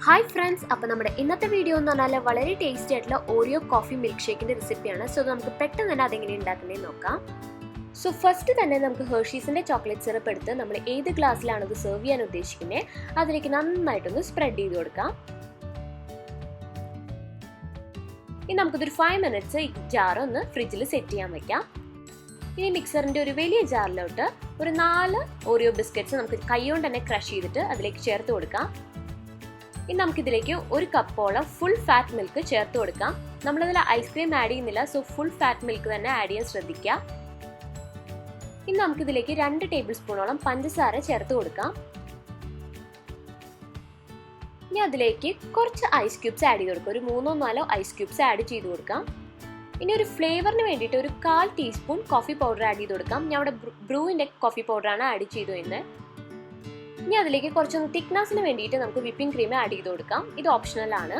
Hi friends, അപ്പോൾ നമ്മുടെ ഇന്നത്തെ വീഡിയോ എന്ന് പറഞ്ഞാൽ വളരെ ടേസ്റ്റി ആയിട്ടുള്ള ഓറിയോ കോഫി മിൽക്ക് ഷേക്കിന്റെ റെസിപ്പിയാണ്. സോ നമുക്ക് പെട്ടെന്ന് തന്നെ അതെങ്ങനെ ഉണ്ടാക്കുന്നതെന്ന് നോക്കാം. സോ ഫസ്റ്റ് തന്നെ നമുക്ക് ഹെർഷീസിന്റെ ചോക്ലേറ്റ് സിറപ്പ് എടുത്ത് നമ്മൾ ഏത് ഗ്ലാസ്സിലാണ് അത് സെർവ് ചെയ്യാൻ ഉദ്ദേശിക്കുന്നത് അതിലേക്ക് നന്നായിട്ടൊന്ന് സ്പ്രെഡ് ചെയ്ത് കൊടുക്കാം. ഇനി നമുക്കിതൊരു 5 minutes ഈ ജാർ ഒന്ന് ഫ്രിഡ്ജിൽ സെറ്റ് ചെയ്യാൻ വെക്കാം. ഇനി മിക്സറിന്റെ ഒരു വലിയ ജാറിലോട്ട് ഒരു 4 ഓറിയോ ബിസ്ക്കറ്റ്സ് നമുക്ക് കൈകൊണ്ട് തന്നെ ക്രഷ് ചെയ്തിട്ട് അതിലേക്ക് ചേർത്ത് കൊടുക്കാം. ഇനി നമുക്കിതിലേക്ക് 1 കപ്പോളം ഫുൾ ഫാറ്റ് മിൽക്ക് ചേർത്ത് കൊടുക്കാം. നമ്മളിതിൽ ഐസ്ക്രീം ആഡ് ചെയ്യുന്നില്ല, സോ ഫുൾ ഫാറ്റ് മിൽക്ക് തന്നെ ആഡ് ചെയ്യാൻ ശ്രദ്ധിക്കുക. ഇനി നമുക്കിതിലേക്ക് 2 ടേബിൾ സ്പൂണോളം പഞ്ചസാര ചേർത്ത് കൊടുക്കാം. ഇനി അതിലേക്ക് കുറച്ച് ഐസ് ക്യൂബ്സ് ആഡ് ചെയ്ത് കൊടുക്കാം. ഒരു 3-4 ഐസ് ക്യൂബ്സ് ആഡ് ചെയ്ത് കൊടുക്കാം. ഇനി ഒരു ഫ്ലേവറിന് വേണ്ടിയിട്ട് ഒരു 1/4 ടീസ്പൂൺ കോഫി പൗഡർ ആഡ് ചെയ്ത് കൊടുക്കാം. ഞാൻ ഇവിടെ ബ്രൂവിൻ്റെ കോഫി പൗഡറാണ് ആഡ് ചെയ്തു എന്ന്. ഇനി അതിലേക്ക് കുറച്ചൊന്ന് തിക്നെസ്സിന് വേണ്ടിയിട്ട് നമുക്ക് വിപ്പിംഗ് ക്രീം ആഡ് ചെയ്ത് കൊടുക്കാം. ഇത് ഓപ്ഷണൽ ആണ്.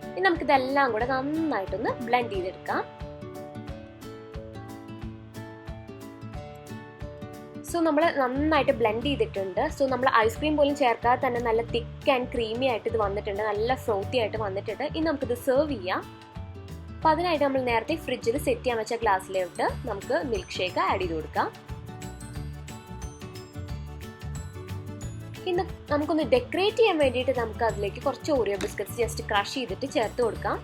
ഇനി നമുക്കിതെല്ലാം കൂടെ നന്നായിട്ടൊന്ന് ബ്ലെൻഡ് ചെയ്തെടുക്കാം. സോ നമ്മൾ നന്നായിട്ട് ബ്ലെൻഡ് ചെയ്തിട്ടുണ്ട്. സോ നമ്മൾ ഐസ്ക്രീം പോലും ചേർക്കാതെ തന്നെ നല്ല തിക്ക് ആൻഡ് ക്രീമി ആയിട്ട് ഇത് വന്നിട്ടുണ്ട്, നല്ല ഫ്രോത്തി ആയിട്ട് വന്നിട്ടുണ്ട്. ഇനി നമുക്കിത് സെർവ് ചെയ്യാം. അപ്പോൾ അതിനായിട്ട് നമ്മൾ നേരത്തെ ഫ്രിഡ്ജിൽ സെറ്റ് ചെയ്യാൻ വെച്ച ഗ്ലാസ്സിലോട്ട് നമുക്ക് മിൽക്ക് ഷേക്ക് ആഡ് ചെയ്ത് കൊടുക്കാം. ഇന്ന് നമുക്കൊന്ന് ഡെക്കറേറ്റ് ചെയ്യാൻ വേണ്ടിയിട്ട് നമുക്ക് അതിലേക്ക് കുറച്ച് ഓറിയോ ബിസ്ക്കറ്റ്സ് ജസ്റ്റ് ക്രഷ് ചെയ്തിട്ട് ചേർത്ത് കൊടുക്കാം.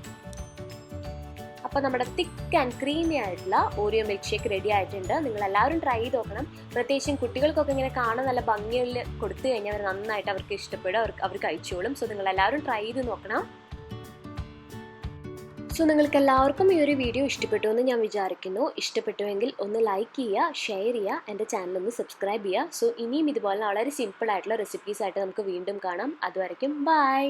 അപ്പോൾ നമ്മുടെ തിക്ക് ആൻഡ് ക്രീമി ആയിട്ടുള്ള ഓറിയോ മിൽക്ക് ഷേക്ക് റെഡി ആയിട്ടുണ്ട്. നിങ്ങൾ എല്ലാവരും ട്രൈ ചെയ്ത് നോക്കണം. പ്രത്യേകിച്ചും കുട്ടികൾക്കൊക്കെ ഇങ്ങനെ കാണാൻ നല്ല ഭംഗിയിൽ കൊടുത്തു കഴിഞ്ഞാൽ അവർ നന്നായിട്ട് അവർക്ക് ഇഷ്ടപ്പെടും, അവർ കഴിച്ചോളും. സോ നിങ്ങൾ എല്ലാവരും ട്രൈ ചെയ്ത് നോക്കണം. സോ നിങ്ങൾക്ക് എല്ലാവർക്കും ഈ ഒരു വീഡിയോ ഇഷ്ടപ്പെട്ടു എന്ന് ഞാൻ വിചാരിക്കുന്നു. ഇഷ്ടപ്പെട്ടുവെങ്കിൽ ഒന്ന് ലൈക്ക് ചെയ്യുക, ഷെയർ ചെയ്യുക, എൻ്റെ ചാനൽ ഒന്ന് സബ്സ്ക്രൈബ് ചെയ്യുക. സോ ഇനിയും ഇതുപോലെ വളരെ സിമ്പിൾ ആയിട്ടുള്ള റെസിപ്പീസ് ആയിട്ട് നമുക്ക് വീണ്ടും കാണാം. അതുവരെയ്ക്കും ബൈ.